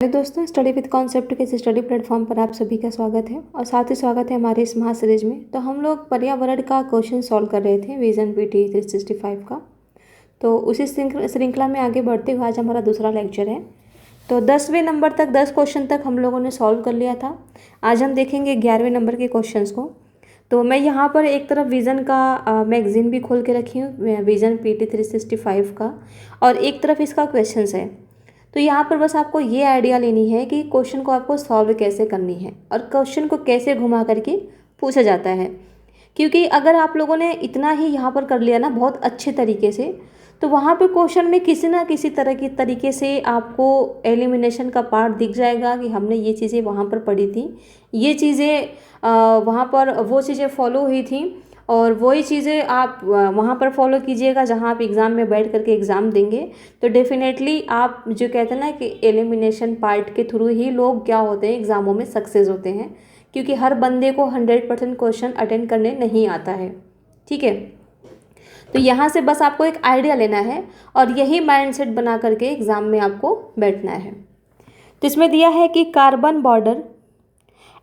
Hello दोस्तों, study with concept के इस स्टडी प्लेटफॉर्म पर आप सभी का स्वागत है और साथ ही स्वागत है हमारे इस महा सीरीज में। तो हम लोग पर्यावरण का क्वेश्चन सॉल्व कर रहे थे विजन पीटी 365 का। तो उसी श्रृंखला में आगे बढ़ते हुए आज हमारा दूसरा लेक्चर है। तो 10वें नंबर तक 10 क्वेश्चन तक हम लोगों ने सॉल्व कर लिया था। आज हम देखेंगे 11वें नंबर के क्वेश्चन को। तो मैं यहाँ पर एक तरफ विज़न का मैगज़ीन भी खोल के रखी हूँ, विज़न पीटी 365 का, और एक तरफ इसका क्वेश्चंस है। तो यहाँ पर बस आपको ये आइडिया लेनी है कि क्वेश्चन को आपको सॉल्व कैसे करनी है और क्वेश्चन को कैसे घुमा करके पूछा जाता है। क्योंकि अगर आप लोगों ने इतना ही यहाँ पर कर लिया ना बहुत अच्छे तरीके से, तो वहाँ पे क्वेश्चन में किसी ना किसी तरह की तरीके से आपको एलिमिनेशन का पार्ट दिख जाएगा कि हमने ये चीज़ें वहाँ पर पढ़ी थी, ये चीज़ें वहाँ पर वो चीज़ें फॉलो हुई थी और वही चीज़ें आप वहाँ पर फॉलो कीजिएगा जहाँ आप एग्ज़ाम में बैठ करके एग्ज़ाम देंगे। तो डेफिनेटली आप जो कहते हैं ना कि एलिमिनेशन पार्ट के थ्रू ही लोग क्या होते हैं, एग्ज़ामों में सक्सेस होते हैं। क्योंकि हर बंदे को 100% क्वेश्चन अटेंड करने नहीं आता है। ठीक है, तो यहाँ से बस आपको एक आइडिया लेना है और यही माइंडसेट बना करके एग्ज़ाम में आपको बैठना है। तो इसमें दिया है कि कार्बन बॉर्डर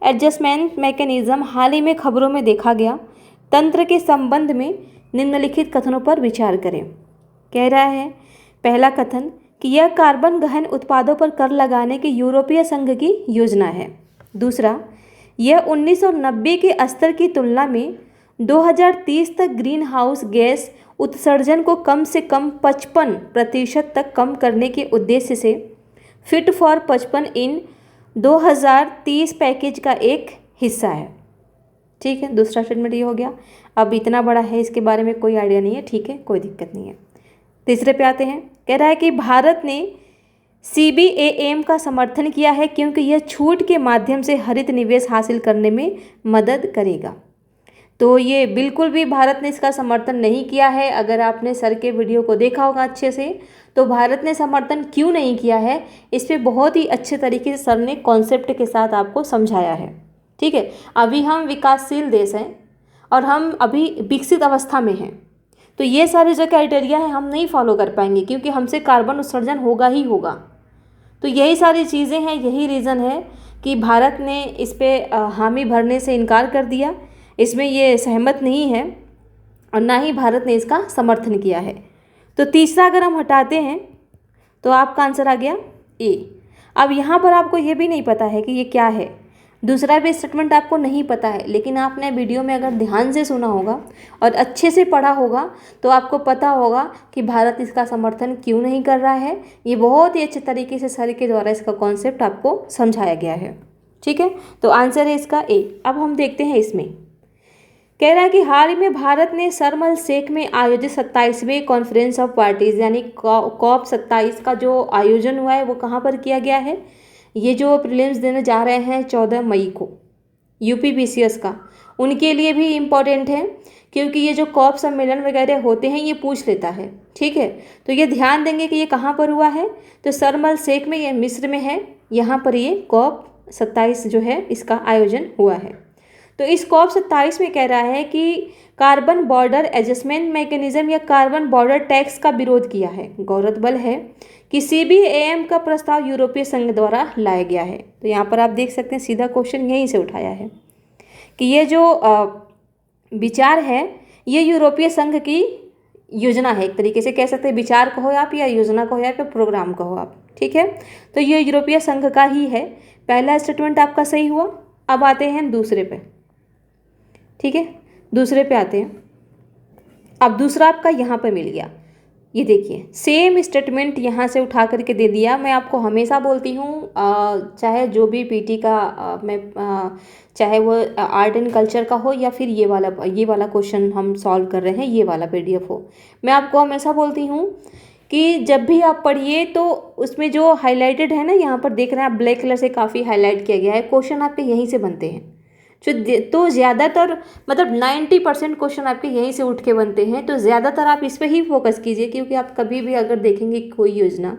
एडजस्टमेंट मैकेनिज़्म हाल ही में खबरों में देखा गया तंत्र के संबंध में निम्नलिखित कथनों पर विचार करें। कह रहा है, पहला कथन कि यह कार्बन गहन उत्पादों पर कर लगाने की यूरोपीय संघ की योजना है। दूसरा, यह 1990 के स्तर की तुलना में 2030 तक ग्रीन हाउस गैस उत्सर्जन को कम से कम 55% तक कम करने के उद्देश्य से फिट फॉर 55 इन 2030 पैकेज का एक हिस्सा है। ठीक है, दूसरा स्टेटमेंट ये हो गया। अब इतना बड़ा है, इसके बारे में कोई आइडिया नहीं है। ठीक है, कोई दिक्कत नहीं है। तीसरे पे आते हैं। कह रहा है कि भारत ने CBAM का समर्थन किया है क्योंकि यह छूट के माध्यम से हरित निवेश हासिल करने में मदद करेगा। तो ये बिल्कुल भी भारत ने इसका समर्थन नहीं किया है। अगर आपने सर के वीडियो को देखा होगा अच्छे से, तो भारत ने समर्थन क्यों नहीं किया है इस पर बहुत ही अच्छे तरीके से सर ने कॉन्सेप्ट के साथ आपको समझाया है। ठीक है, अभी हम विकासशील देश हैं और हम अभी विकसित अवस्था में हैं। तो ये सारे जो क्राइटेरिया है हम नहीं फॉलो कर पाएंगे क्योंकि हमसे कार्बन उत्सर्जन होगा ही होगा। तो यही सारी चीज़ें हैं, यही रीज़न है कि भारत ने इस पर हामी भरने से इनकार कर दिया। इसमें ये सहमत नहीं है और ना ही भारत ने इसका समर्थन किया है। तो तीसरा अगर हम हटाते हैं तो आपका आंसर आ गया ए। अब यहाँ पर आपको ये भी नहीं पता है कि ये क्या है। दूसरा भी स्टेटमेंट आपको नहीं पता है, लेकिन आपने वीडियो में अगर ध्यान से सुना होगा और अच्छे से पढ़ा होगा तो आपको पता होगा कि भारत इसका समर्थन क्यों नहीं कर रहा है। ये बहुत ही अच्छे तरीके से सर के द्वारा इसका कॉन्सेप्ट आपको समझाया गया है। ठीक है, तो आंसर है इसका ए। अब हम देखते हैं इसमें। कह रहा है कि हाल ही में भारत ने शर्म अल शेख में आयोजित 27वें कॉन्फ्रेंस ऑफ पार्टीज़ यानी COP 27 का जो आयोजन हुआ है वो कहाँ पर किया गया है। ये जो प्रीलिम्स देने जा रहे हैं 14 मई को UPPCS का, उनके लिए भी इम्पॉर्टेंट है क्योंकि ये जो COP सम्मेलन वगैरह होते हैं ये पूछ लेता है। ठीक है, तो ये ध्यान देंगे कि ये कहाँ पर हुआ है। तो शर्म अल शेख में, ये मिस्र में है, यहाँ पर ये COP 27 जो है इसका आयोजन हुआ है। तो इस COP 27 में कह रहा है कि कार्बन बॉर्डर एडजस्टमेंट मैकेनिज्म या कार्बन बॉर्डर टैक्स का विरोध किया है। गौरतलब है कि CBAM का प्रस्ताव यूरोपीय संघ द्वारा लाया गया है। तो यहाँ पर आप देख सकते हैं सीधा क्वेश्चन यहीं से उठाया है कि ये जो विचार है ये यूरोपीय संघ की योजना है। एक तरीके से कह सकते हैं, विचार कहो आप या योजना कहो या फिर प्रोग्राम कहो आप। ठीक है, तो ये यूरोपीय संघ का ही है। पहला स्टेटमेंट आपका सही हुआ। अब आते हैं दूसरे पे। ठीक है, दूसरे पे आते हैं। अब दूसरा आपका यहाँ पे मिल गया। ये देखिए सेम स्टेटमेंट यहाँ से उठा करके दे दिया। मैं आपको हमेशा बोलती हूँ, चाहे जो भी पीटी का चाहे वो आर्ट एंड कल्चर का हो या फिर ये वाला क्वेश्चन हम सॉल्व कर रहे हैं, ये वाला PDF हो, मैं आपको हमेशा बोलती हूँ कि जब भी आप पढ़िए तो उसमें जो हाईलाइटेड है ना, यहाँ पर देख रहे हैं आप ब्लैक कलर से काफ़ी हाईलाइट किया गया है, क्वेश्चन आपके यहीं से बनते हैं। तो ज़्यादातर मतलब 90% क्वेश्चन आपके यहीं से उठ के बनते हैं। तो ज़्यादातर आप इस पर ही फोकस कीजिए क्योंकि आप कभी भी अगर देखेंगे कोई योजना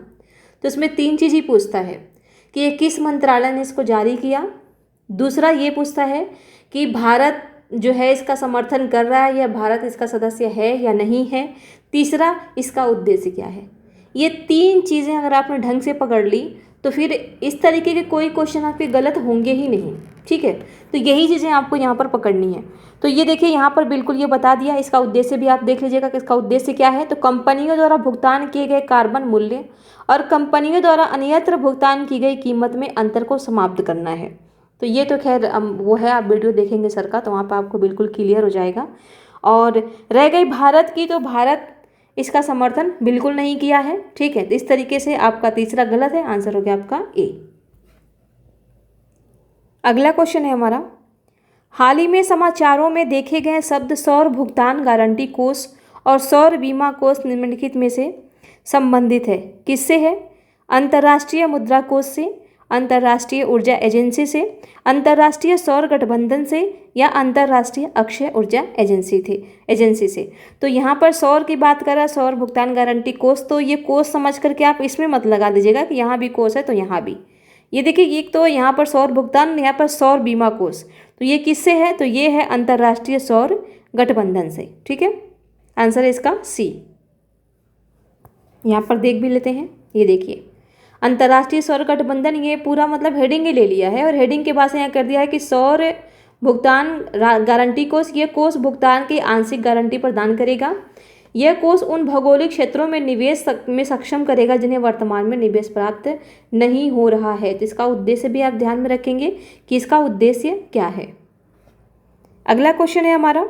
तो उसमें 3 चीज़ ही पूछता है कि ये किस मंत्रालय ने इसको जारी किया। दूसरा ये पूछता है कि भारत जो है इसका समर्थन कर रहा है या भारत इसका सदस्य है या नहीं है। तीसरा, इसका उद्देश्य क्या है। ये 3 चीज़ें अगर आपने ढंग से पकड़ ली तो फिर इस तरीके के कोई क्वेश्चन आपके गलत होंगे ही नहीं। ठीक है, तो यही चीज़ें आपको यहाँ पर पकड़नी है। तो ये देखिए यहाँ पर बिल्कुल ये बता दिया, इसका उद्देश्य भी आप देख लीजिएगा कि इसका उद्देश्य क्या है। तो कंपनियों द्वारा भुगतान किए गए कार्बन मूल्य और कंपनियों द्वारा अन्यत्र भुगतान की गई कीमत में अंतर को समाप्त करना है। तो ये तो खैर वो है, आप वीडियो देखेंगे सर का तो वहाँ पर आपको बिल्कुल क्लियर हो जाएगा। और रह गई भारत की, तो भारत इसका समर्थन बिल्कुल नहीं किया है। ठीक है, तो इस तरीके से आपका तीसरा गलत है, आंसर हो गया आपका ए। अगला क्वेश्चन है हमारा, हाल ही में समाचारों में देखे गए शब्द सौर भुगतान गारंटी कोष और सौर बीमा कोष निम्नलिखित में से संबंधित है, किससे है? अंतर्राष्ट्रीय मुद्रा कोष से, अंतर्राष्ट्रीय ऊर्जा एजेंसी से, अंतर्राष्ट्रीय सौर गठबंधन से या अंतर्राष्ट्रीय अक्षय ऊर्जा एजेंसी से। तो यहाँ पर सौर की बात कर रहा है, सौर भुगतान गारंटी कोष, तो ये कोष समझ करके आप इसमें मत लगा दीजिएगा कि यहाँ भी कोष है तो यहाँ भी। ये देखिए, एक तो यहाँ पर सौर भुगतान, यहाँ पर सौर बीमा कोष, तो ये किससे है? तो ये है अंतर्राष्ट्रीय सौर गठबंधन से। ठीक है, आंसर है इसका सी। यहाँ पर देख भी लेते हैं, ये देखिए अंतर्राष्ट्रीय सौर गठबंधन, ये पूरा मतलब हेडिंग ही ले लिया है और हेडिंग के बाद से यहाँ कर दिया है कि सौर भुगतान गारंटी कोष, ये कोष भुगतान की आंशिक गारंटी प्रदान करेगा। यह कोष उन भौगोलिक क्षेत्रों में निवेश में सक्षम करेगा जिन्हें वर्तमान में निवेश प्राप्त नहीं हो रहा है। तो इसका उद्देश्य भी आप ध्यान में रखेंगे कि इसका उद्देश्य क्या है। अगला क्वेश्चन है हमारा,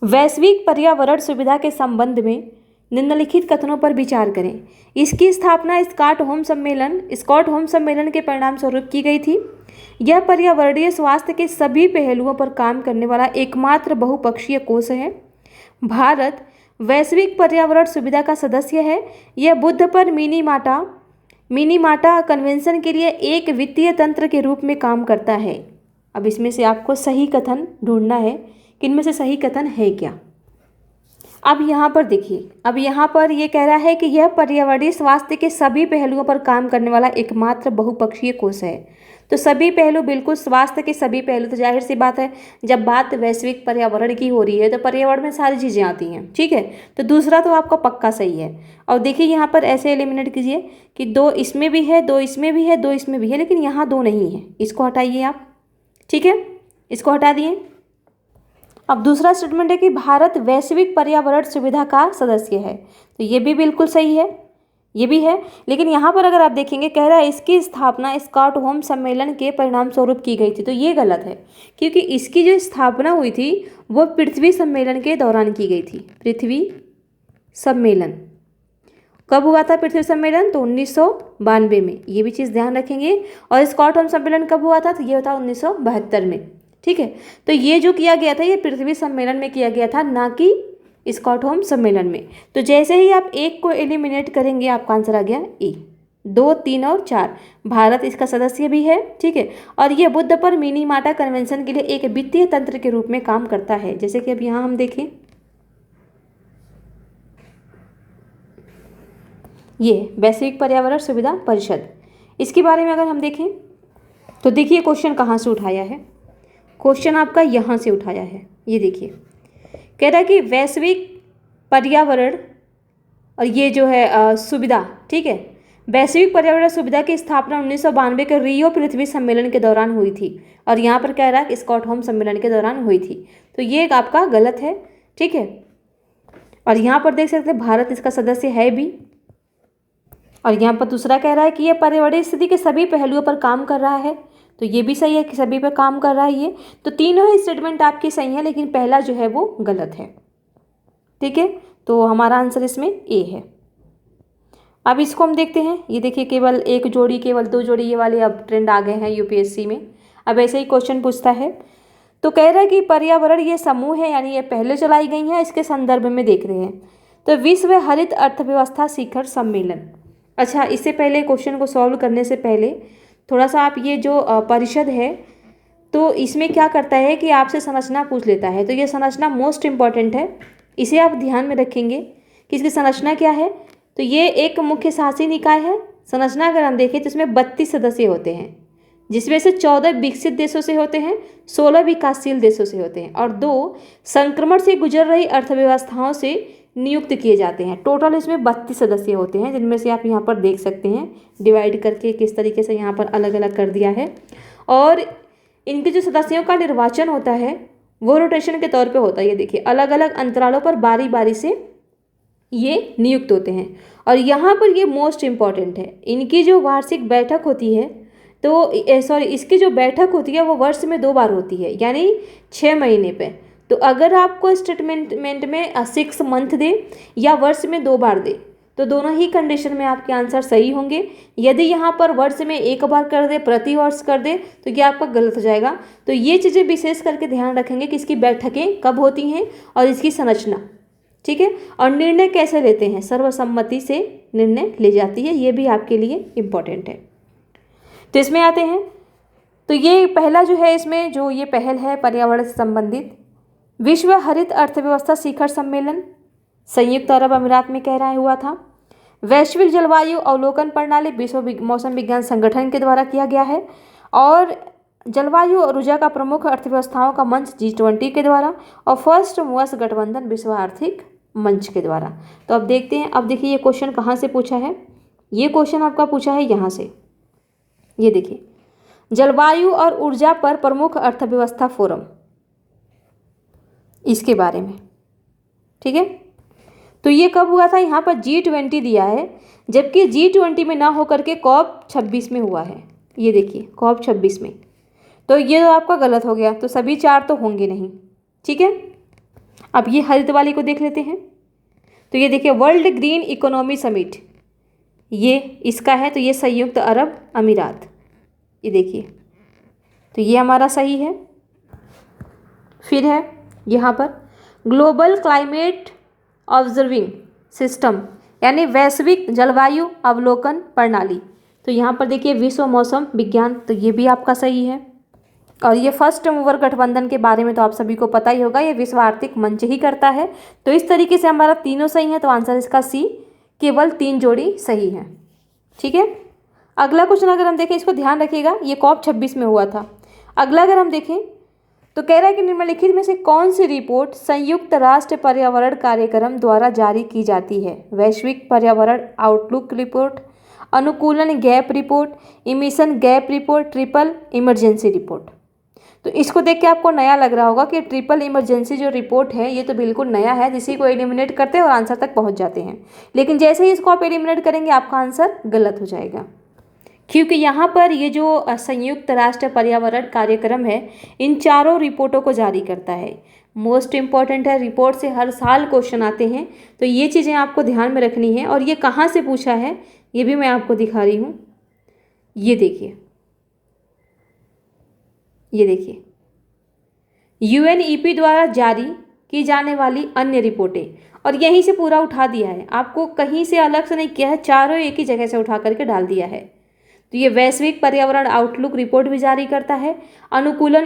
वैश्विक पर्यावरण सुविधा के संबंध में निम्नलिखित कथनों पर विचार करें। इसकी स्थापना स्कॉटहोम सम्मेलन के परिणाम स्वरूप की गई थी। यह पर्यावरणीय स्वास्थ्य के सभी पहलुओं पर काम करने वाला एकमात्र बहुपक्षीय कोष है। भारत वैश्विक पर्यावरण सुविधा का सदस्य है। यह बुध पर मिनीमाटा कन्वेंशन के लिए एक वित्तीय तंत्र के रूप में काम करता है। अब इसमें से आपको सही कथन ढूंढना है कि इनमें से सही कथन है क्या। अब यहाँ पर देखिए, अब यहाँ पर ये कह रहा है कि यह पर्यावरणीय स्वास्थ्य के सभी पहलुओं पर काम करने वाला एकमात्र बहुपक्षीय कोष है। तो सभी पहलू, बिल्कुल स्वास्थ्य के सभी पहलू, तो जाहिर सी बात है जब बात वैश्विक पर्यावरण की हो रही है तो पर्यावरण में सारी चीज़ें आती हैं। ठीक है, तो दूसरा तो आपका पक्का सही है। और देखिए यहाँ पर ऐसे एलिमिनेट कीजिए कि 2 इसमें भी है, 2 इसमें भी है, 2 इसमें भी है, लेकिन यहाँ 2 नहीं है, इसको हटाइए आप। ठीक है, इसको हटा दिए। अब दूसरा स्टेटमेंट है कि भारत वैश्विक पर्यावरण सुविधा का सदस्य है, तो ये भी बिल्कुल सही है, ये भी है। लेकिन यहाँ पर अगर आप देखेंगे, कह रहा है इसकी स्थापना स्कॉटहोम सम्मेलन के परिणाम स्वरूप की गई थी, तो ये गलत है क्योंकि इसकी जो स्थापना हुई थी वो पृथ्वी सम्मेलन के दौरान की गई थी। पृथ्वी सम्मेलन कब हुआ था? पृथ्वी सम्मेलन तो 1992 में, ये भी चीज़ ध्यान रखेंगे। और स्कॉटहोम सम्मेलन कब हुआ था? तो ये था 1972 में। ठीक है, तो ये जो किया गया था ये पृथ्वी सम्मेलन में किया गया था, ना कि स्कॉटहोम सम्मेलन में। तो जैसे ही आप एक को एलिमिनेट करेंगे आपका आंसर आ गया ए। 2, 3 और 4 भारत इसका सदस्य भी है। ठीक है, और ये बुध पर मिनीमाटा कन्वेंशन के लिए एक वित्तीय तंत्र के रूप में काम करता है। जैसे कि अब यहाँ हम देखें, ये वैश्विक पर्यावरण सुविधा परिषद, इसके बारे में अगर हम देखें तो देखिए क्वेश्चन कहाँ से उठाया है। क्वेश्चन आपका यहाँ से उठाया है, ये देखिए कह रहा है कि वैश्विक पर्यावरण और ये जो है सुविधा, ठीक है, वैश्विक पर्यावरण सुविधा की स्थापना 1992 के रियो पृथ्वी सम्मेलन के दौरान हुई थी। और यहाँ पर कह रहा है कि स्कॉटहोम सम्मेलन के दौरान हुई थी, तो ये आपका गलत है। ठीक है, और यहाँ पर देख सकते हैं भारत इसका सदस्य है भी। और यहाँ पर दूसरा कह रहा है कि यह पर्यावरणीय स्थिति के सभी पहलुओं पर काम कर रहा है, तो ये भी सही है कि सभी पर काम कर रहा है ये। तो तीनों ही स्टेटमेंट आपकी सही है, लेकिन पहला जो है वो गलत है। ठीक है, तो हमारा आंसर इसमें ए है। अब इसको हम देखते हैं, ये देखिए केवल 1 जोड़ी, केवल 2 जोड़ी, ये वाले अब ट्रेंड आ गए हैं यूपीएससी में। अब ऐसे ही क्वेश्चन पूछता है, तो कह रहा है कि पर्यावरण ये समूह है, यानी ये पहले चलाई गई हैं, इसके संदर्भ में देख रहे हैं। तो विश्व हरित अर्थव्यवस्था शिखर सम्मेलन। अच्छा, इससे पहले क्वेश्चन को सॉल्व करने से पहले थोड़ा सा आप ये जो परिषद है तो इसमें क्या करता है कि आपसे संरचना पूछ लेता है। तो ये संरचना मोस्ट इम्पॉर्टेंट है, इसे आप ध्यान में रखेंगे कि इसकी संरचना क्या है। तो ये एक मुख्य शासी निकाय है। संरचना अगर हम देखें तो इसमें 32 सदस्य होते हैं, जिसमें से 14 विकसित देशों से होते हैं, 16 विकासशील देशों से होते हैं और 2 संक्रमण से गुजर रही अर्थव्यवस्थाओं से नियुक्त किए जाते हैं। टोटल इसमें 32 सदस्य होते हैं, जिनमें से आप यहाँ पर देख सकते हैं डिवाइड करके किस तरीके से यहाँ पर अलग अलग कर दिया है। और इनके जो सदस्यों का निर्वाचन होता है वो रोटेशन के तौर पे होता है। ये देखिए अलग अलग अंतरालों पर बारी बारी से ये नियुक्त होते हैं। और यहाँ पर ये मोस्ट इम्पॉर्टेंट है, इनकी जो वार्षिक बैठक होती है तो इसकी जो बैठक होती है वो वर्ष में 2 बार होती है, यानी 6 महीने पे। तो अगर आपको स्टेटमेंट में 6 मंथ दे या वर्ष में 2 बार दे तो दोनों ही कंडीशन में आपके आंसर सही होंगे। यदि यहाँ पर वर्ष में 1 बार कर दे, प्रति वर्ष कर दे, तो ये आपका गलत हो जाएगा। तो ये चीज़ें विशेष करके ध्यान रखेंगे कि इसकी बैठकें कब होती हैं और इसकी संरचना, ठीक है। और निर्णय कैसे लेते हैं, सर्वसम्मति से निर्णय ले जाती है, ये भी आपके लिए इम्पोर्टेंट है। तो इसमें आते हैं, तो ये पहला जो है इसमें जो ये पहल है पर्यावरण से संबंधित, विश्व हरित अर्थव्यवस्था शिखर सम्मेलन संयुक्त अरब अमीरात में कह रहा हुआ था। वैश्विक जलवायु अवलोकन प्रणाली विश्व मौसम विज्ञान संगठन के द्वारा किया गया है। और जलवायु और ऊर्जा का प्रमुख अर्थव्यवस्थाओं का मंच G20 के द्वारा, और फर्स्ट मूवर्स गठबंधन विश्व आर्थिक मंच के द्वारा। तो अब देखते हैं, अब देखिए ये क्वेश्चन कहाँ से पूछा है। ये क्वेश्चन आपका पूछा है यहाँ से, ये देखिए जलवायु और ऊर्जा पर प्रमुख अर्थव्यवस्था फोरम, इसके बारे में, ठीक है। तो ये कब हुआ था, यहाँ पर G20 दिया है, जबकि G20 में ना होकर के COP26 में हुआ है। ये देखिए COP26 में, तो ये तो आपका गलत हो गया, तो सभी 4 तो होंगे नहीं, ठीक है। अब ये हरित वाली को देख लेते हैं। तो ये देखिए वर्ल्ड ग्रीन इकोनॉमी समिट, ये इसका है, तो ये संयुक्त अरब अमीरात, ये देखिए, तो ये हमारा सही है। फिर है यहाँ पर ग्लोबल क्लाइमेट ऑब्जर्विंग सिस्टम, यानी वैश्विक जलवायु अवलोकन प्रणाली, तो यहाँ पर देखिए विश्व मौसम विज्ञान, तो ये भी आपका सही है। और ये फर्स्ट मूवर गठबंधन के बारे में तो आप सभी को पता ही होगा, ये विश्व आर्थिक मंच ही करता है। तो इस तरीके से हमारा तीनों सही है, तो आंसर इसका सी, केवल 3 जोड़ी सही है, ठीक है। अगला क्वेश्चन अगर हम देखें, इसको ध्यान रखिएगा, ये COP26 में हुआ था। अगला अगर हम देखें तो कह रहा है कि निम्नलिखित में से कौन सी रिपोर्ट संयुक्त राष्ट्र पर्यावरण कार्यक्रम द्वारा जारी की जाती है। वैश्विक पर्यावरण आउटलुक रिपोर्ट, अनुकूलन gap report, emission gap report, triple emergency report. तो इसको देख के आपको नया लग रहा होगा कि ट्रिपल इमरजेंसी जो रिपोर्ट है ये तो बिल्कुल नया है, जिसी को एलिमिनेट करते हैं और आंसर तक पहुंच जाते हैं। लेकिन जैसे ही इसको आप एलिमिनेट करेंगे आपका आंसर गलत हो जाएगा, क्योंकि यहाँ पर ये जो संयुक्त राष्ट्र पर्यावरण कार्यक्रम है इन 4 रिपोर्टों को जारी करता है। मोस्ट इम्पॉर्टेंट है, रिपोर्ट से हर साल क्वेश्चन आते हैं, तो ये चीज़ें आपको ध्यान में रखनी है। और ये कहाँ से पूछा है ये भी मैं आपको दिखा रही हूँ, ये देखिए, ये देखिए UNEP द्वारा जारी की जाने वाली अन्य रिपोर्टें, और यहीं से पूरा उठा दिया है, आपको कहीं से अलग से नहीं किया है, चारों एक ही जगह से उठा करके डाल दिया है। तो ये वैश्विक पर्यावरण आउटलुक रिपोर्ट भी जारी करता है। अनुकूलन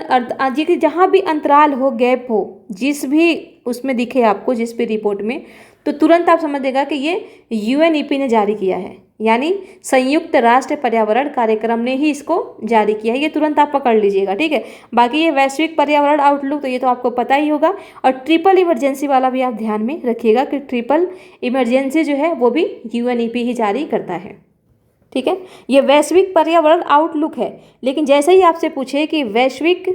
कि जहाँ भी अंतराल हो, गैप हो, जिस भी उसमें दिखे आपको, जिस भी रिपोर्ट में, तो तुरंत आप समझ देगा कि ये UNEP ने जारी किया है, यानी संयुक्त राष्ट्र पर्यावरण कार्यक्रम ने ही इसको जारी किया है। ये तुरंत आप पकड़ लीजिएगा, ठीक है। बाकी ये वैश्विक पर्यावरण आउटलुक तो ये तो आपको पता ही होगा। और ट्रिपल इमरजेंसी वाला भी आप ध्यान में रखिएगा कि ट्रिपल इमरजेंसी जो है वो भी UNEP ही जारी करता है, ठीक है। ये वैश्विक पर्यावरण आउटलुक है, लेकिन जैसे ही आपसे पूछे कि वैश्विक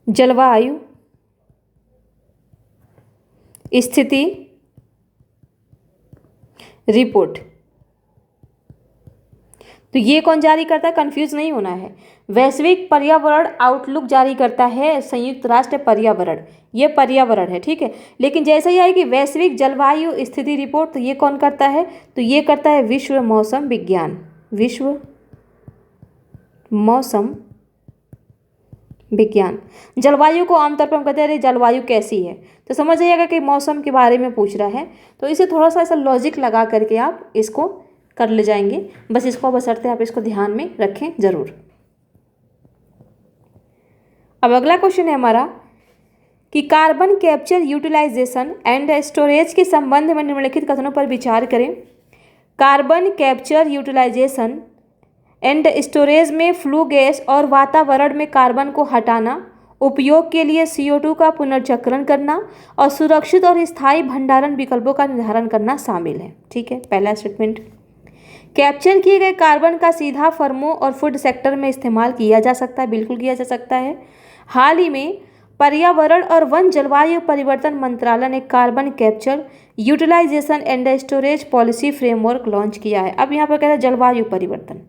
जलवायु स्थिति रिपोर्ट, तो ये कौन जारी करता है, कंफ्यूज नहीं होना है। वैश्विक पर्यावरण आउटलुक जारी करता है संयुक्त राष्ट्र पर्यावरण, ये पर्यावरण है, ठीक है। लेकिन जैसे ही आएगी वैश्विक जलवायु स्थिति रिपोर्ट, तो ये कौन करता है, तो ये करता है विश्व मौसम विज्ञान, विश्व मौसम विज्ञान। जलवायु को आमतौर पर हम कहते हैं अरे जलवायु कैसी है, तो समझ जाइएगा कि मौसम के बारे में पूछ रहा है, तो इसे थोड़ा सा ऐसा लॉजिक लगा करके आप इसको कर ले जाएंगे। बस इसको बशर्ते आप इसको ध्यान में रखें जरूर। अब अगला क्वेश्चन है हमारा कि carbon capture utilisation and storage के संबंध में निम्नलिखित कथनों पर विचार करें। Carbon capture utilisation and storage में फ्लू गैस और वातावरण में कार्बन को हटाना, उपयोग के लिए CO2 का पुनर्चक्रण करना और सुरक्षित और स्थायी भंडारण विकल्पों का निर्धारण करना शामिल है। ठीक है, पहला स्टेटमेंट। कैप्चर किए गए कार्बन का सीधा फर्मों और फूड सेक्टर में इस्तेमाल किया जा सकता है, बिल्कुल किया जा सकता है। हाल ही में पर्यावरण और वन जलवायु परिवर्तन मंत्रालय ने carbon capture, utilisation and storage policy framework launch किया है। अब यहाँ पर कह रहा है जलवायु परिवर्तन।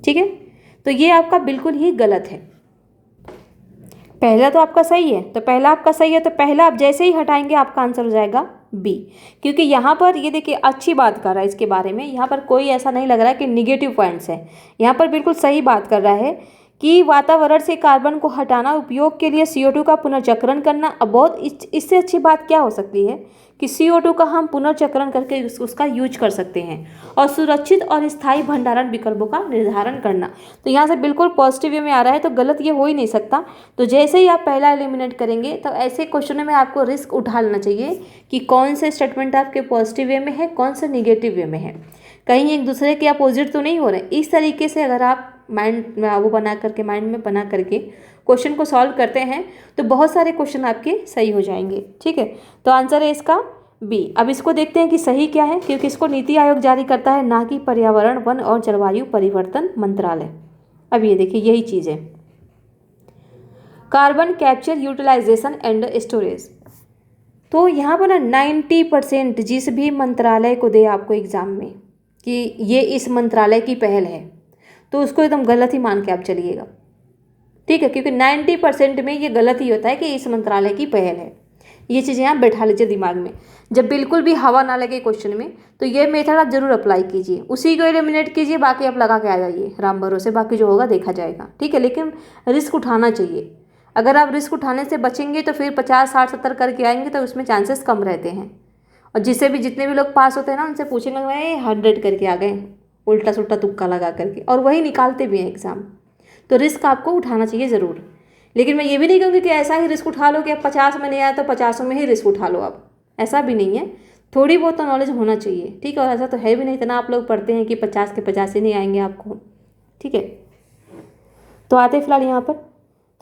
ठीक है, तो ये आपका बिल्कुल ही गलत है। पहला तो आपका सही है, तो पहला आपका सही है, तो पहला आप जैसे ही हटाएंगे आपका आंसर हो जाएगा बी, क्योंकि यहाँ पर ये देखिए अच्छी बात कर रहा है इसके बारे में, यहाँ पर कोई ऐसा नहीं लग रहा है कि निगेटिव पॉइंट्स है, यहाँ पर बिल्कुल सही बात कर रहा है कि वातावरण से कार्बन को हटाना, उपयोग के लिए CO2 का पुनर्चक्रण करना। अब बहुत इससे अच्छी बात क्या हो सकती है कि CO2 का हम पुनर्चक्रण करके उसका यूज कर सकते हैं, और सुरक्षित और स्थायी भंडारण विकल्पों का निर्धारण करना। तो यहाँ से बिल्कुल पॉजिटिव वे में आ रहा है, तो गलत ये हो ही नहीं सकता। तो जैसे ही आप पहला एलिमिनेट करेंगे तो ऐसे क्वेश्चनों में आपको रिस्क उठा लेना चाहिए कि कौन से स्टेटमेंट आपके पॉजिटिव वे में है, कौन से निगेटिव वे में है, कहीं एक दूसरे के अपोजिट तो नहीं हो रहे। इस तरीके से अगर आप माइंड में बना करके क्वेश्चन को सॉल्व करते हैं तो बहुत सारे क्वेश्चन आपके सही हो जाएंगे। ठीक है, तो आंसर है इसका बी। अब इसको देखते हैं कि सही क्या है, क्योंकि इसको नीति आयोग जारी करता है, ना कि पर्यावरण, वन और जलवायु परिवर्तन मंत्रालय। अब ये देखिए यही चीज़ है, carbon capture, utilisation and storage. तो यहाँ पर ना 90% जिस भी मंत्रालय को दे आपको एग्जाम में कि ये इस मंत्रालय की पहल है, तो उसको एकदम गलत ही मान के आप चलिएगा। ठीक है, क्योंकि 90% में ये गलत ही होता है कि इस मंत्रालय की पहल है। ये चीज़ें आप बैठा लीजिए दिमाग में। जब बिल्कुल भी हवा ना लगे क्वेश्चन में, तो ये मेथड आप जरूर अप्लाई कीजिए, उसी को एलिमिनेट कीजिए, बाकी आप लगा के आ जाइए राम भरोसे, बाकी जो होगा देखा जाएगा। ठीक है, लेकिन रिस्क उठाना चाहिए। अगर आप रिस्क उठाने से बचेंगे तो फिर 50, 60, 70 करके आएंगे तो उसमें चांसेस कम रहते हैं। और जितने भी लोग पास होते हैं ना, उनसे पूछेंगे भाई 100 करके आ गए, उल्टा सुल्टा तुक्का लगा करके, और वही निकालते भी हैं एग्ज़ाम। तो रिस्क आपको उठाना चाहिए ज़रूर, लेकिन मैं ये भी नहीं कहूँगी कि ऐसा ही रिस्क उठा लो कि अब 50 में नहीं आया तो 50 में ही रिस्क उठा लो। अब ऐसा भी नहीं है, थोड़ी बहुत तो नॉलेज होना चाहिए। ठीक है, और ऐसा तो है भी नहीं, इतना आप लोग पढ़ते हैं कि 50 के 50 ही नहीं आएंगे आपको। ठीक है, तो आते फिलहाल यहाँ पर,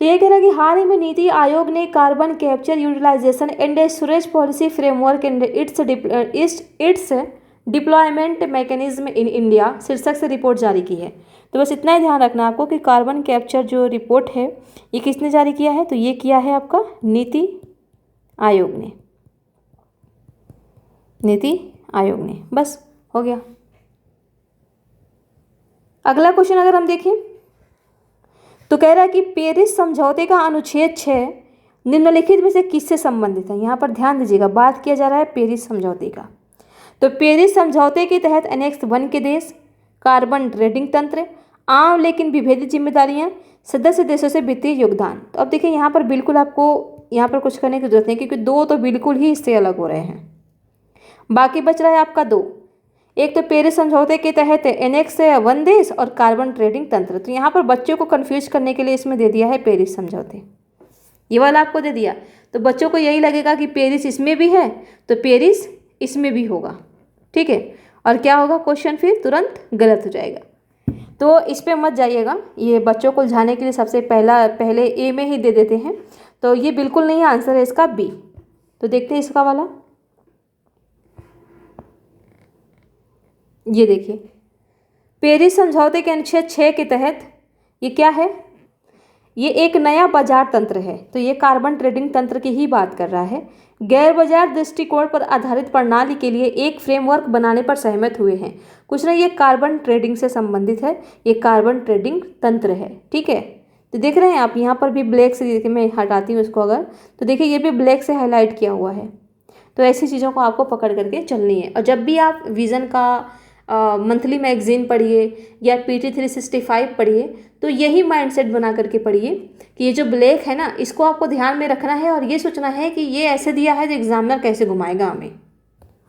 तो ये कह रहा है कि हाल ही में नीति आयोग ने carbon capture, utilisation and storage policy framework and its deployment mechanism in India शीर्षक से रिपोर्ट जारी की है। तो बस इतना ही ध्यान रखना आपको कि कार्बन कैप्चर जो रिपोर्ट है ये किसने जारी किया है, तो ये किया है आपका नीति आयोग ने, नीति आयोग ने। बस हो गया। अगला क्वेश्चन अगर हम देखें तो कह रहा है कि पेरिस समझौते का अनुच्छेद 6 निम्नलिखित में से किससे संबंधित है। यहाँ पर ध्यान दीजिएगा, बात किया जा रहा है पेरिस समझौते का। तो पेरिस समझौते के तहत एनेक्स 1 के देश, कार्बन ट्रेडिंग तंत्र, आम लेकिन विभेदित जिम्मेदारियां, सदस्य देशों से वित्तीय योगदान। तो अब देखिए यहाँ पर बिल्कुल आपको यहाँ पर कुछ करने की जरूरत नहीं, क्योंकि दो तो बिल्कुल ही इससे अलग हो रहे हैं। बाकी बच रहा है आपका दो, एक तो पेरिस समझौते के तहत एनेक्स 1 देश और कार्बन ट्रेडिंग तंत्र। तो यहाँ पर बच्चों को कन्फ्यूज करने के लिए इसमें दे दिया है पेरिस समझौते, ये वाला आपको दे दिया, तो बच्चों को यही लगेगा कि पेरिस इसमें भी है तो पेरिस इसमें भी होगा। ठीक है, और क्या होगा, क्वेश्चन फिर तुरंत गलत हो जाएगा। तो इस पर मत जाइएगा, ये बच्चों को उलझाने के लिए सबसे पहले ए में ही दे देते हैं। तो ये बिल्कुल नहीं है, आंसर है इसका बी। तो देखते हैं इसका वाला, ये देखिए पेरिस समझौते के अनुच्छेद 6 के तहत ये क्या है, ये एक नया बाजार तंत्र है। तो ये कार्बन ट्रेडिंग तंत्र की ही बात कर रहा है। गैर बाजार दृष्टिकोण पर आधारित प्रणाली के लिए एक फ्रेमवर्क बनाने पर सहमत हुए हैं। कुछ नहीं, ये कार्बन ट्रेडिंग से संबंधित है, ये कार्बन ट्रेडिंग तंत्र है। ठीक है, तो देख रहे हैं आप यहाँ पर भी ब्लैक से, देखिए मैं हटाती हूँ इसको अगर, तो देखिए ये भी ब्लैक से हाईलाइट किया हुआ है। तो ऐसी चीज़ों को आपको पकड़ करके चलनी है। और जब भी आप विज़न का मंथली मैगजीन पढ़िए या PT 365 पढ़िए, तो यही माइंडसेट बना करके पढ़िए कि ये जो ब्लैक है ना, इसको आपको ध्यान में रखना है और ये सोचना है कि ये ऐसे दिया है तो एग्जामिनर कैसे घुमाएगा हमें,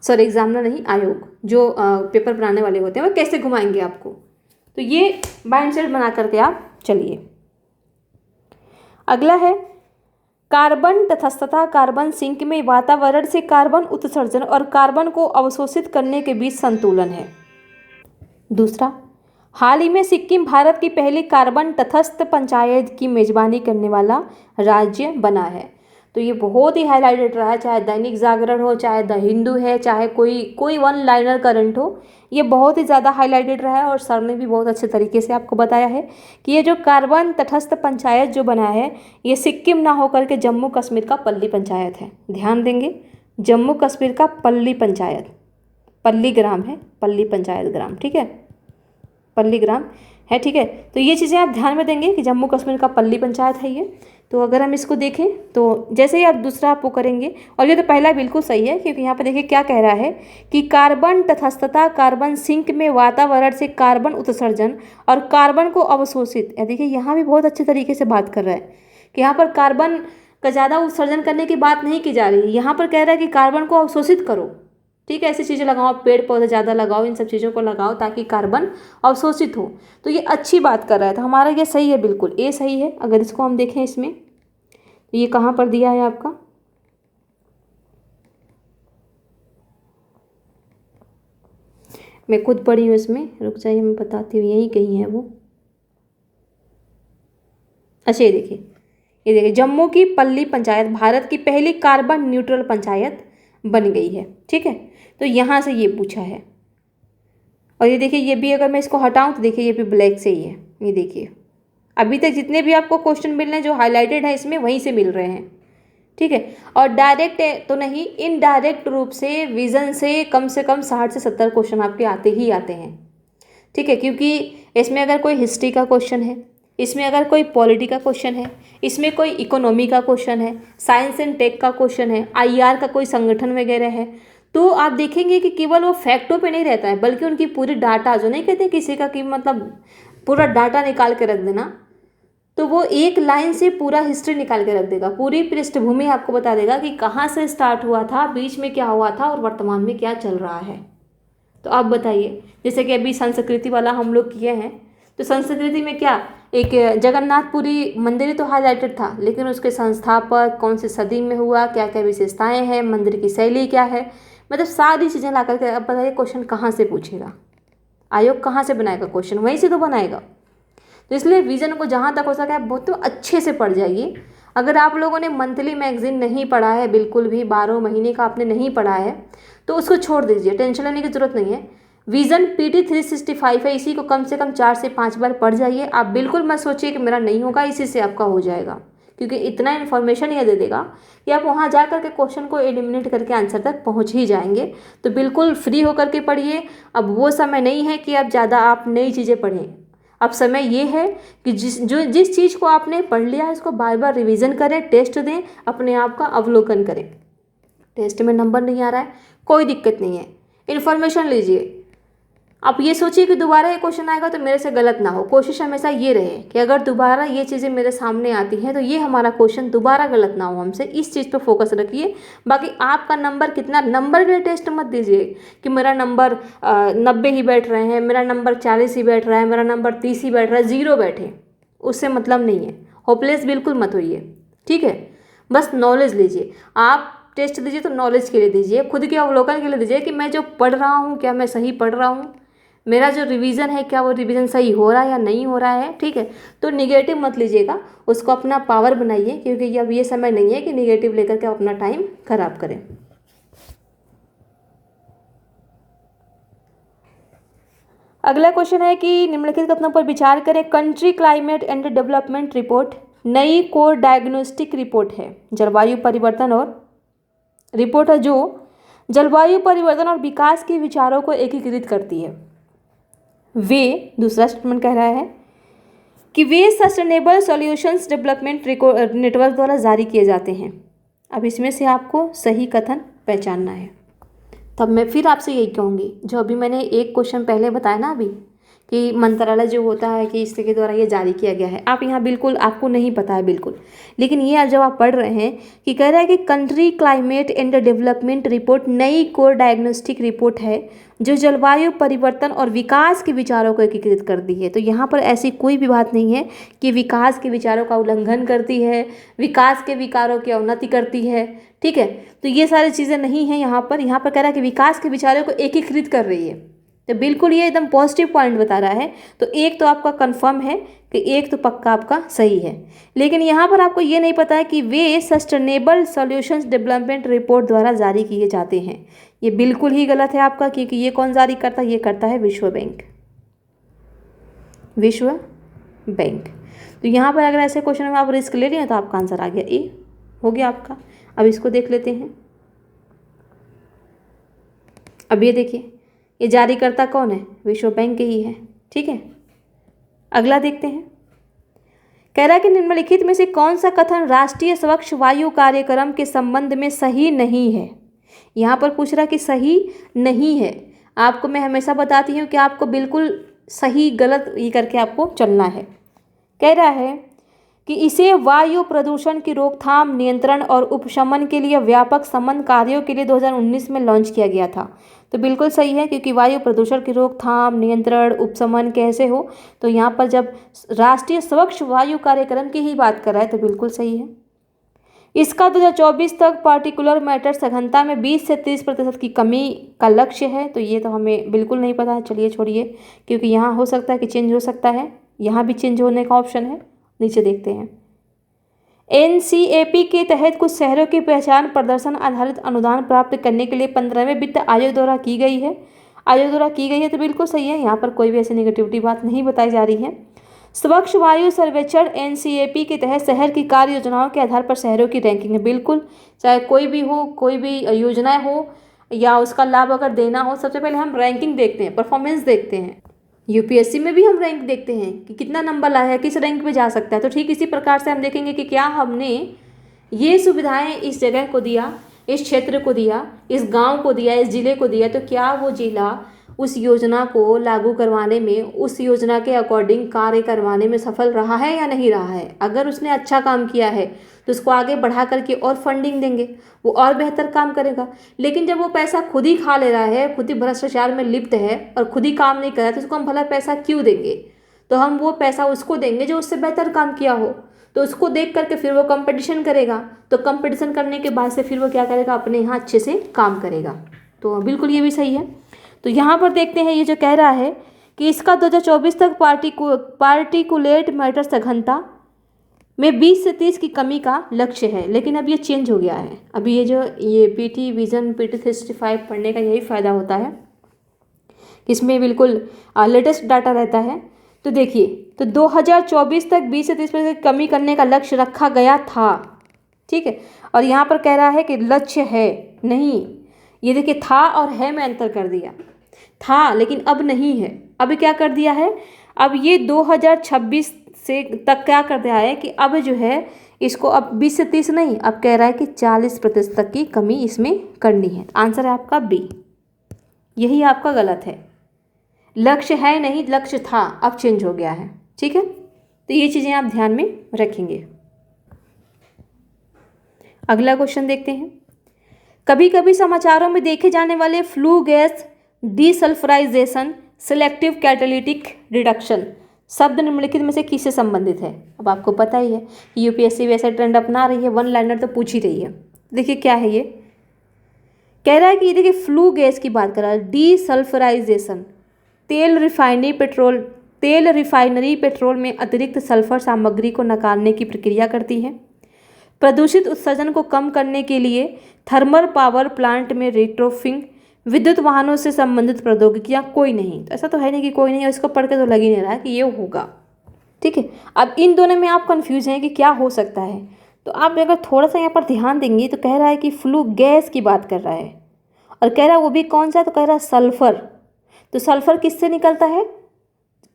सॉरी एग्जामिनर नहीं, आयोग जो पेपर बनाने वाले होते हैं वो कैसे घुमाएंगे आपको। तो ये माइंडसेट बना करके आप चलिए। अगला है कार्बन तटस्थता, कार्बन सिंक में वातावरण से कार्बन उत्सर्जन और कार्बन को अवशोषित करने के बीच संतुलन है। दूसरा, हाल ही में सिक्किम भारत की पहली कार्बन तटस्थ पंचायत की मेजबानी करने वाला राज्य बना है। तो ये बहुत ही हाईलाइटेड रहा है, चाहे दैनिक जागरण हो, चाहे द हिंदू है, चाहे कोई कोई वन लाइनर करंट हो, ये बहुत ही ज़्यादा हाईलाइटेड रहा है। और सर ने भी बहुत अच्छे तरीके से आपको बताया है कि ये जो कार्बन तटस्थ पंचायत जो बना है, ये सिक्किम ना होकर के जम्मू कश्मीर का पल्ली पंचायत है। ध्यान देंगे, जम्मू कश्मीर का पल्ली पंचायत, पल्ली ग्राम है, पल्ली पंचायत ग्राम, ठीक है, पल्ली ग्राम है, ठीक है। तो ये चीज़ें आप ध्यान में देंगे कि जम्मू कश्मीर का पल्ली पंचायत है ये। तो अगर हम इसको देखें तो जैसे ही आप दूसरा आप वो करेंगे, और ये तो पहला बिल्कुल सही है, क्योंकि यहाँ पर देखिए क्या कह रहा है कि कार्बन तटस्थता, कार्बन सिंक में वातावरण से कार्बन उत्सर्जन और कार्बन को अवशोषित, या देखिए यहाँ भी बहुत अच्छे तरीके से बात कर रहा है कि यहाँ पर कार्बन का ज़्यादा उत्सर्जन करने की बात नहीं की जा रही है, यहाँ पर कह रहा है कि कार्बन को अवशोषित करो, ठीक है। ऐसी चीज़ें लगाओ, पेड़ पौधे ज़्यादा लगाओ, इन सब चीज़ों को लगाओ ताकि कार्बन अवशोषित हो। तो ये अच्छी बात कर रहा है, तो हमारा ये सही है, बिल्कुल ए सही है। अगर इसको हम देखें इसमें, तो ये कहाँ पर दिया है आपका, मैं खुद पढ़ी हूँ इसमें, रुक जाइए मैं बताती हूँ, यही कहीं है वो। अच्छा ये देखिए, ये देखिए जम्मू की पल्ली पंचायत भारत की पहली कार्बन न्यूट्रल पंचायत बन गई है, ठीक है। तो यहाँ से ये पूछा है। और ये देखिए, ये भी अगर मैं इसको हटाऊं तो देखिए ये भी ब्लैक से ही है। ये देखिए अभी तक जितने भी आपको क्वेश्चन मिल रहे हैं जो हाईलाइटेड है इसमें, वहीं से मिल रहे हैं, ठीक है। और डायरेक्ट तो नहीं, इनडायरेक्ट रूप से विजन से कम 60 से 70 क्वेश्चन आपके आते ही आते हैं, ठीक है। क्योंकि इसमें अगर कोई हिस्ट्री का क्वेश्चन है, इसमें अगर कोई पॉलिटी का क्वेश्चन है, इसमें कोई इकोनॉमी का क्वेश्चन है, साइंस एंड टेक का क्वेश्चन है, आईआर का कोई संगठन वगैरह है, तो आप देखेंगे कि केवल वो फैक्टों पे नहीं रहता है, बल्कि उनकी पूरी डाटा, जो नहीं कहते किसी का कि मतलब पूरा डाटा निकाल के रख देना, तो वो एक लाइन से पूरा हिस्ट्री निकाल के रख देगा, पूरी पृष्ठभूमि आपको बता देगा कि कहाँ से स्टार्ट हुआ था, बीच में क्या हुआ था और वर्तमान में क्या चल रहा है। तो आप बताइए, जैसे कि अभी संस्कृति वाला हम लोग किए हैं, तो संस्कृति में क्या, एक जगन्नाथपुरी मंदिर ही तो हाईलाइटेड था, लेकिन उसके संस्थापक कौन सी सदी में हुआ, क्या क्या विशेषताएं हैं, मंदिर की शैली क्या है, मतलब सारी चीज़ें ला करके। अब बताइए क्वेश्चन कहाँ से पूछेगा, आयोग कहाँ से बनाएगा क्वेश्चन, वहीं से तो बनाएगा। तो इसलिए विजन को जहाँ तक हो सके आप बहुत तो अच्छे से पढ़ जाइए। अगर आप लोगों ने मंथली मैगजीन नहीं पढ़ा है, बिल्कुल भी 12 महीने का आपने नहीं पढ़ा है, तो उसको छोड़ दीजिए, टेंशन लेने की ज़रूरत नहीं है। विजन PT 365 है, इसी को कम से कम 4 से 5 बार पढ़ जाइए। आप बिल्कुल मत सोचिए कि मेरा नहीं होगा, इसी से आपका हो जाएगा, क्योंकि इतना इन्फॉर्मेशन ये दे देगा कि आप वहाँ जा कर के क्वेश्चन को एलिमिनेट करके आंसर तक पहुँच ही जाएंगे। तो बिल्कुल फ्री होकर के पढ़िए। अब वो समय नहीं है कि अब ज़्यादा आप नई चीज़ें पढ़ें, अब समय ये है कि जिस चीज़ को आपने पढ़ लिया है उसको बार बार रिवीजन करें, टेस्ट दें, अपने आप का अवलोकन करें। टेस्ट में नंबर नहीं आ रहा है, कोई दिक्कत नहीं है, इन्फॉर्मेशन लीजिए। आप ये सोचिए कि दोबारा ये क्वेश्चन आएगा तो मेरे से गलत ना हो। कोशिश हमेशा ये रहे कि अगर दोबारा ये चीज़ें मेरे सामने आती हैं तो ये हमारा क्वेश्चन दोबारा गलत ना हो हमसे, इस चीज़ पे फोकस रखिए। बाकी आपका नंबर कितना, नंबर के लिए टेस्ट मत दीजिए कि मेरा नंबर 90 ही बैठ रहे हैं, मेरा नंबर 40 ही बैठ रहा है, मेरा नंबर 30 ही बैठ रहा है, 0 बैठे, उससे मतलब नहीं है। होपलेस बिल्कुल मत होइए, ठीक है। बस नॉलेज लीजिए। आप टेस्ट दीजिए तो नॉलेज के लिए दीजिए, खुद के अवलोकन के लिए दीजिए कि मैं जो पढ़ रहा हूँ क्या मैं सही पढ़ रहा हूँ, मेरा जो रिवीजन है क्या वो रिवीजन सही हो रहा है या नहीं हो रहा है, ठीक है। तो निगेटिव मत लीजिएगा, उसको अपना पावर बनाइए, क्योंकि अब ये समय नहीं है कि निगेटिव लेकर के अपना टाइम खराब करें। अगला क्वेश्चन है कि निम्नलिखित कथनों पर विचार करें। Country climate and development report नई कोर डायग्नोस्टिक रिपोर्ट है, जलवायु परिवर्तन और रिपोर्ट है जो जलवायु परिवर्तन और विकास के विचारों को एकीकृत करती है। वे, दूसरा स्टेटमेंट कह रहा है कि वे सस्टेनेबल सॉल्यूशंस डेवलपमेंट नेटवर्क द्वारा जारी किए जाते हैं। अब इसमें से आपको सही कथन पहचानना है। तब मैं फिर आपसे यही कहूँगी, जो अभी मैंने एक क्वेश्चन पहले बताया ना अभी, कि मंत्रालय जो होता है कि इसके द्वारा ये जारी किया गया है, आप यहाँ बिल्कुल आपको नहीं पता है बिल्कुल, लेकिन ये अब जब आप पढ़ रहे हैं कि कह रहा है कि country climate and development report नई कोर डायग्नोस्टिक रिपोर्ट है जो जलवायु परिवर्तन और विकास के विचारों को एकीकृत करती है। तो यहाँ पर ऐसी कोई भी बात नहीं है कि विकास के विचारों का उल्लंघन करती है, विकास के विचारों की अवनति करती है, ठीक है। तो ये सारी चीज़ें नहीं हैं यहाँ पर कह रहा है कि विकास के विचारों को एकीकृत कर रही है। तो बिल्कुल ये एकदम पॉजिटिव पॉइंट बता रहा है। तो एक तो आपका कंफर्म है कि एक तो पक्का आपका सही है। लेकिन यहाँ पर आपको ये नहीं पता है कि वे सस्टेनेबल सॉल्यूशंस डेवलपमेंट रिपोर्ट द्वारा जारी किए जाते हैं। ये बिल्कुल ही गलत है आपका, क्योंकि ये कौन जारी करता है? ये करता है विश्व बैंक। विश्व बैंक। तो यहाँ पर अगर ऐसे क्वेश्चन में आप रिस्क ले लिया तो आपका आंसर आ गया ए, हो गया आपका। अब इसको देख लेते हैं। अब ये देखिए, ये जारीकर्ता कौन है? विश्व बैंक ही है। ठीक है, अगला देखते हैं। कह रहा है कि निम्नलिखित में से कौन सा कथन राष्ट्रीय स्वच्छ वायु कार्यक्रम के संबंध में सही नहीं है? यहाँ पर पूछ रहा कि सही नहीं है। आपको मैं हमेशा बताती हूँ कि आपको बिल्कुल सही गलत ये करके आपको चलना है। कह रहा है कि इसे वायु प्रदूषण की रोकथाम, नियंत्रण और उपशमन के लिए व्यापक समन्वित कार्यों के लिए 2019 में लॉन्च किया गया था। तो बिल्कुल सही है, क्योंकि वायु प्रदूषण की रोकथाम, नियंत्रण, उपशमन कैसे हो, तो यहाँ पर जब राष्ट्रीय स्वच्छ वायु कार्यक्रम की ही बात कर रहा है तो बिल्कुल सही है। इसका 2024 तक पार्टिकुलर मैटर सघनता में 20 से 30% की कमी का लक्ष्य है। तो ये तो हमें बिल्कुल नहीं पता है, चलिए छोड़िए, क्योंकि यहाँ हो सकता है कि चेंज हो सकता है, यहाँ भी चेंज होने का ऑप्शन है। नीचे देखते हैं। एनसीएपी के तहत कुछ शहरों की पहचान प्रदर्शन आधारित अनुदान प्राप्त करने के लिए 15वें वित्त आयोग द्वारा की गई है। तो बिल्कुल सही है, यहाँ पर कोई भी ऐसी नेगेटिविटी बात नहीं बताई जा रही है। स्वच्छ वायु सर्वेक्षण एनसीएपी के तहत शहर की कार्य योजनाओं के आधार पर शहरों की रैंकिंग है। बिल्कुल, चाहे कोई भी हो, कोई भी योजनाएं हो या उसका लाभ अगर देना हो, सबसे पहले हम रैंकिंग देखते हैं, परफॉर्मेंस देखते हैं। यूपीएससी में भी हम रैंक देखते हैं कि कितना नंबर लाया है, किस रैंक पे जा सकता है। तो ठीक इसी प्रकार से हम देखेंगे कि क्या हमने ये सुविधाएं इस जगह को दिया, इस क्षेत्र को दिया, इस गांव को दिया, इस जिले को दिया, तो क्या वो जिला उस योजना को लागू करवाने में, उस योजना के अकॉर्डिंग कार्य करवाने में सफल रहा है या नहीं रहा है। अगर उसने अच्छा काम किया है तो उसको आगे बढ़ा करके और फंडिंग देंगे, वो और बेहतर काम करेगा। लेकिन जब वो पैसा खुद ही खा ले रहा है, खुद ही भ्रष्टाचार में लिप्त है और खुद ही काम नहीं कर रहा है, तो उसको हम भला पैसा क्यों देंगे? तो हम वो पैसा उसको देंगे जो उससे बेहतर काम किया हो। तो उसको देख करके फिर वो कंपटीशन करेगा, तो कंपटीशन करने के बाद से फिर वो क्या करेगा? अपने यहाँ अच्छे से काम करेगा। तो बिल्कुल ये भी सही है। तो यहाँ पर देखते हैं, ये जो कह रहा है कि इसका 2024 तक पार्टिकुलेट मैटर सघनता में 20 से 30 की कमी का लक्ष्य है। लेकिन अब ये चेंज हो गया है। अभी ये पीटी विजन PT 365 पढ़ने का यही फ़ायदा होता है, इसमें बिल्कुल लेटेस्ट डाटा रहता है। तो देखिए, तो 2024 तक 20 से 30% की कमी करने का लक्ष्य रखा गया था। ठीक है, और यहाँ पर कह रहा है कि लक्ष्य है नहीं। ये देखिए, था और है में अंतर कर दिया। था लेकिन अब नहीं है। अब क्या कर दिया है? अब ये 2026 से तक क्या कर दिया है कि अब जो है इसको अब 20 से 30 नहीं, अब कह रहा है कि 40% तक की कमी इसमें करनी है। आंसर है आपका बी, यही आपका गलत है। लक्ष्य है नहीं, लक्ष्य था, अब चेंज हो गया है। ठीक है, तो ये चीज़ें आप ध्यान में रखेंगे। अगला क्वेश्चन देखते हैं। कभी कभी समाचारों में देखे जाने वाले flue gas desulphurisation selective catalytic reduction शब्द निम्नलिखित में से किससे संबंधित है? अब आपको पता ही है यूपीएससी वैसे ट्रेंड अपना रही है, वन लाइनर तो पूछ ही रही है। देखिए क्या है, ये कह रहा है कि ये देखिए फ्लू गैस की बात कर रहा है। डीसल्फराइजेशन तेल रिफाइनरी पेट्रोल में अतिरिक्त सल्फर सामग्री को नकारने की प्रक्रिया करती है। प्रदूषित उत्सर्जन को कम करने के लिए थर्मल पावर प्लांट में रिट्रोफिंग, विद्युत वाहनों से संबंधित प्रौद्योगिकियां कोई नहीं। तो ऐसा तो है नहीं कि कोई नहीं है, इसको पढ़ के तो लग ही नहीं रहा है कि ये होगा। ठीक है, अब इन दोनों में आप कंफ्यूज हैं कि क्या हो सकता है। तो आप अगर थोड़ा सा यहाँ पर ध्यान देंगे तो कह रहा है कि फ्लू गैस की बात कर रहा है, और कह रहा है वो भी कौन सा? तो कह रहा है सल्फर। तो सल्फर किससे निकलता है?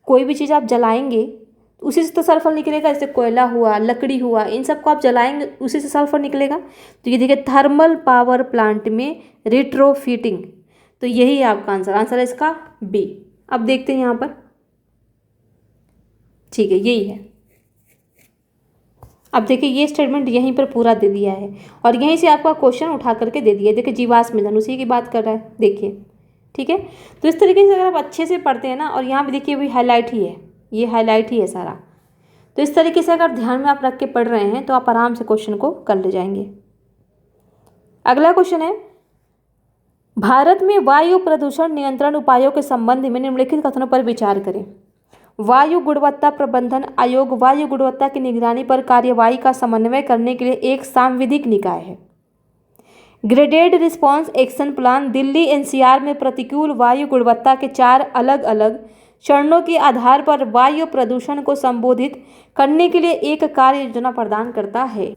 कोई भी चीज़ आप जलाएंगे उसी से तो सल्फर निकलेगा। जैसे कोयला हुआ, लकड़ी हुआ, इन सब को आप जलाएंगे उसी से सल्फर निकलेगा। तो ये देखिए थर्मल पावर प्लांट में रिट्रोफिटिंग, तो यही है आपका आंसर है इसका बी। अब देखते हैं यहाँ पर, ठीक है यही है। अब देखिए ये स्टेटमेंट यहीं पर पूरा दे दिया है और यहीं से आपका क्वेश्चन उठा करके दे दिया है। देखिए जीवाश्म ईंधन उसी की बात कर रहा है, देखिए ठीक है। तो इस तरीके से अगर आप अच्छे से पढ़ते हैं ना, और यहाँ भी देखिए अभी हाईलाइट ही है, ये हाईलाइट ही है सारा। तो इस तरीके से अगर ध्यान में आप रख के पढ़ रहे हैं तो आप आराम से क्वेश्चन को कर ले जाएंगे। अगला क्वेश्चन है, भारत में वायु प्रदूषण नियंत्रण उपायों के संबंध में निम्नलिखित कथनों पर विचार करें। वायु गुणवत्ता प्रबंधन आयोग वायु गुणवत्ता की निगरानी पर कार्यवाही का समन्वय करने के लिए एक सांविधिक निकाय है। Graded response action plan Delhi NCR में प्रतिकूल वायु गुणवत्ता के 4 अलग अलग चरणों के आधार पर वायु प्रदूषण को संबोधित करने के लिए एक कार्य योजना प्रदान करता है।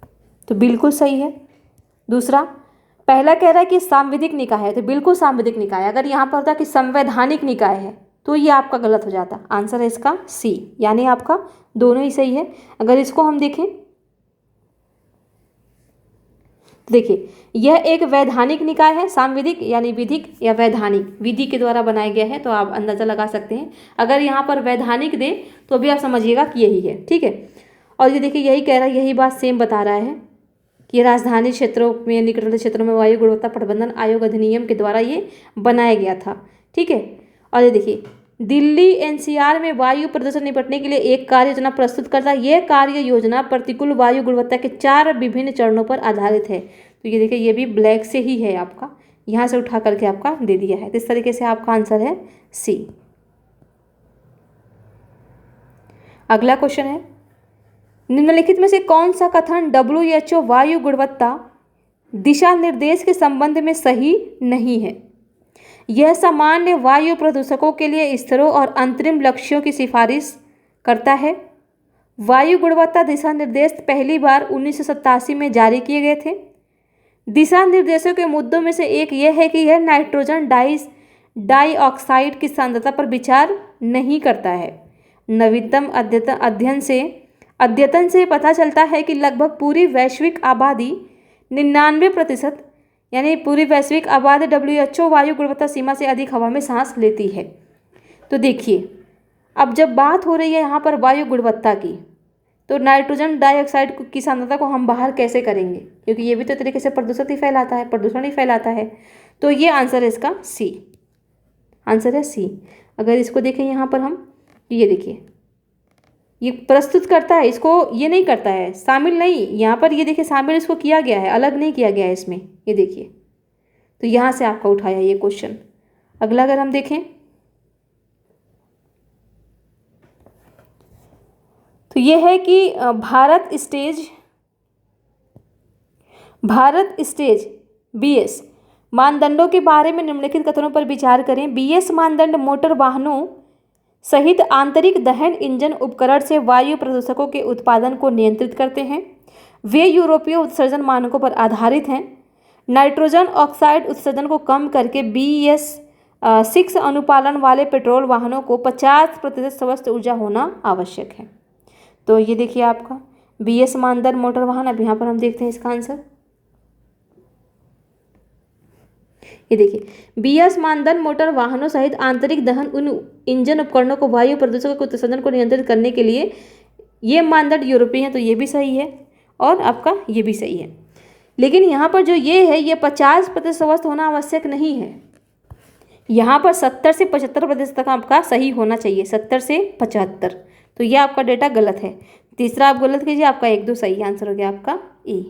तो बिल्कुल सही है। दूसरा, पहला कह रहा है कि सांविधिक निकाय है, तो बिल्कुल सांविधिक निकाय। अगर यहाँ पर होता कि संवैधानिक निकाय है तो ये आपका गलत हो जाता। आंसर है इसका सी, यानी आपका दोनों ही सही है। अगर इसको हम देखें, देखिए यह एक वैधानिक निकाय है। सांविधिक यानी विधिक या वैधानिक विधि के द्वारा बनाया गया है, तो आप अंदाजा लगा सकते हैं। अगर यहाँ पर वैधानिक दे तो भी आप समझिएगा कि यही है, ठीक है। और ये देखिए यही कह रहा है, यही बात सेम बता रहा है कि राजधानी क्षेत्रों में निकटवर्ती क्षेत्रों में वायु गुणवत्ता प्रबंधन आयोग अधिनियम के द्वारा ये बनाया गया था, ठीक है। और ये देखिए दिल्ली एनसीआर में वायु प्रदूषण निपटने के लिए एक कार्य योजना प्रस्तुत करता है। यह कार्य योजना प्रतिकूल वायु गुणवत्ता के 4 विभिन्न चरणों पर आधारित है। तो ये देखिए ये भी ब्लैक से ही है, आपका यहाँ से उठा करके आपका दे दिया है। तो इस तरीके से आपका आंसर है सी। अगला क्वेश्चन है, निम्नलिखित में से कौन सा कथन WHO वायु गुणवत्ता दिशा निर्देश के संबंध में सही नहीं है। यह सामान्य वायु प्रदूषकों के लिए स्तरों और अंतरिम लक्ष्यों की सिफारिश करता है। वायु गुणवत्ता दिशा निर्देश पहली बार 1987 में जारी किए गए थे। दिशा निर्देशों के मुद्दों में से एक यह है कि यह नाइट्रोजन डाइऑक्साइड की सांद्रता पर विचार नहीं करता है। नवीनतम अद्यतन से पता चलता है कि लगभग पूरी वैश्विक आबादी 99% यानी पूरी वैश्विक आबादी WHO वायु गुणवत्ता सीमा से अधिक हवा में सांस लेती है। तो देखिए अब जब बात हो रही है यहाँ पर वायु गुणवत्ता की, तो नाइट्रोजन डाइऑक्साइड की सांद्रता को हम बाहर कैसे करेंगे, क्योंकि ये भी तो तरीके से प्रदूषण ही फैलाता है। तो ये आंसर है इसका सी, आंसर है सी। अगर इसको देखें यहाँ पर हम, ये देखिए ये प्रस्तुत करता है, इसको ये नहीं करता है, शामिल नहीं। यहाँ पर ये देखिए शामिल इसको किया गया है, अलग नहीं किया गया है इसमें, ये देखिए। तो यहाँ से आपका उठाया ये क्वेश्चन। अगला अगर हम देखें तो ये है कि भारत स्टेज BS मानदंडों के बारे में निम्नलिखित कथनों पर विचार करें। BS मानदंड मोटर वाहनों सहित आंतरिक दहन इंजन उपकरण से वायु प्रदूषकों के उत्पादन को नियंत्रित करते हैं। वे यूरोपीय उत्सर्जन मानकों पर आधारित हैं। नाइट्रोजन ऑक्साइड उत्सर्जन को कम करके BS 6 अनुपालन वाले पेट्रोल वाहनों को 50% स्वस्थ ऊर्जा होना आवश्यक है। तो ये देखिए आपका BS मानदंड मोटर वाहन। अब यहाँ पर हम देखते हैं इसका आंसर। ये देखिए BS मानदंड मोटर वाहनों सहित आंतरिक दहन उन इंजन उपकरणों को वायु प्रदूषकों के उत्सर्जन को नियंत्रित करने के लिए ये मानदंड यूरोपीय हैं, तो ये भी सही है और आपका ये भी सही है। लेकिन यहाँ पर जो ये है, ये 50% स्वस्थ होना आवश्यक नहीं है। यहाँ पर 70 से 75% तक आपका सही होना चाहिए, 70 से 75। तो ये आपका डेटा गलत है। तीसरा आप गलत कीजिए, आपका 1-2 सही आंसर हो गया आपका ए।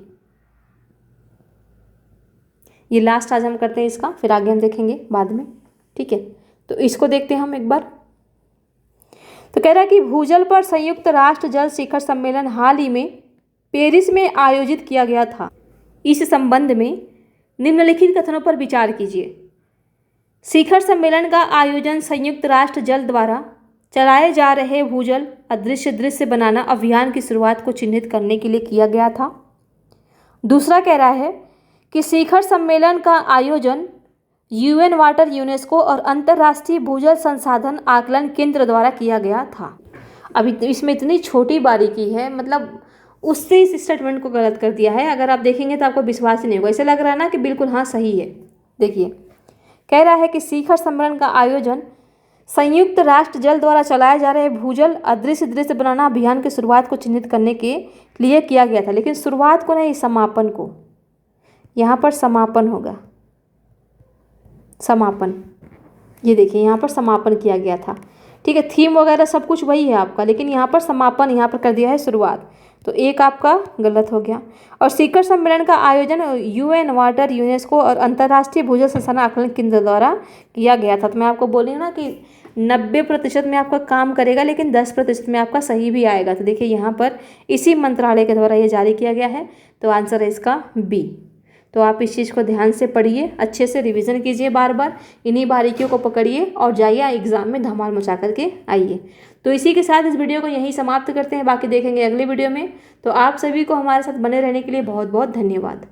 ये लास्ट आज हम करते हैं इसका, फिर आगे हम देखेंगे बाद में, ठीक है। तो इसको देखते हैं हम एक बार। तो कह रहा है कि भूजल पर संयुक्त राष्ट्र जल शिखर सम्मेलन हाल ही में पेरिस में आयोजित किया गया था। इस संबंध में निम्नलिखित कथनों पर विचार कीजिए। शिखर सम्मेलन का आयोजन संयुक्त राष्ट्र जल द्वारा चलाए जा रहे भूजल अदृश्य दृश्य बनाना अभियान की शुरुआत को चिन्हित करने के लिए किया गया था। दूसरा कह रहा है कि शिखर सम्मेलन का आयोजन UN वाटर यूनेस्को और अंतर्राष्ट्रीय भूजल संसाधन आकलन केंद्र द्वारा किया गया था। अभी इसमें इतनी छोटी बारीकी है, मतलब उससे इस स्टेटमेंट को गलत कर दिया है। अगर आप देखेंगे तो आपको विश्वास ही नहीं होगा, ऐसे लग रहा है ना कि बिल्कुल हाँ सही है। देखिए कह रहा है कि शिखर सम्मेलन का आयोजन संयुक्त राष्ट्र जल द्वारा चलाए जा रहे भूजल अदृश्य दृश्य बनाना अभियान की शुरुआत को चिन्हित करने के लिए किया गया था। लेकिन शुरुआत को नहीं, समापन को। यहाँ पर समापन होगा, समापन। ये देखिए यहाँ पर समापन किया गया था, ठीक है। थीम वगैरह सब कुछ वही है आपका, लेकिन यहाँ पर समापन यहाँ पर कर दिया है शुरुआत। तो एक आपका गलत हो गया। और शिखर सम्मेलन का आयोजन UN, वाटर, यूनेस्को और अंतर्राष्ट्रीय भूजल संसाधन आकलन केंद्र द्वारा किया गया था। तो मैं आपको बोली ना कि 90% में आपका काम करेगा, लेकिन 10% में आपका सही भी आएगा। तो देखिए यहाँ पर इसी मंत्रालय के द्वारा ये जारी किया गया है। तो आंसर है इसका बी। तो आप इस चीज़ को ध्यान से पढ़िए, अच्छे से रिवीजन कीजिए, बार बार इन्हीं बारीकियों को पकड़िए और जाइए एग्जाम में धमाल मचा करके आइए। तो इसी के साथ इस वीडियो को यहीं समाप्त करते हैं, बाकी देखेंगे अगले वीडियो में। तो आप सभी को हमारे साथ बने रहने के लिए बहुत बहुत धन्यवाद।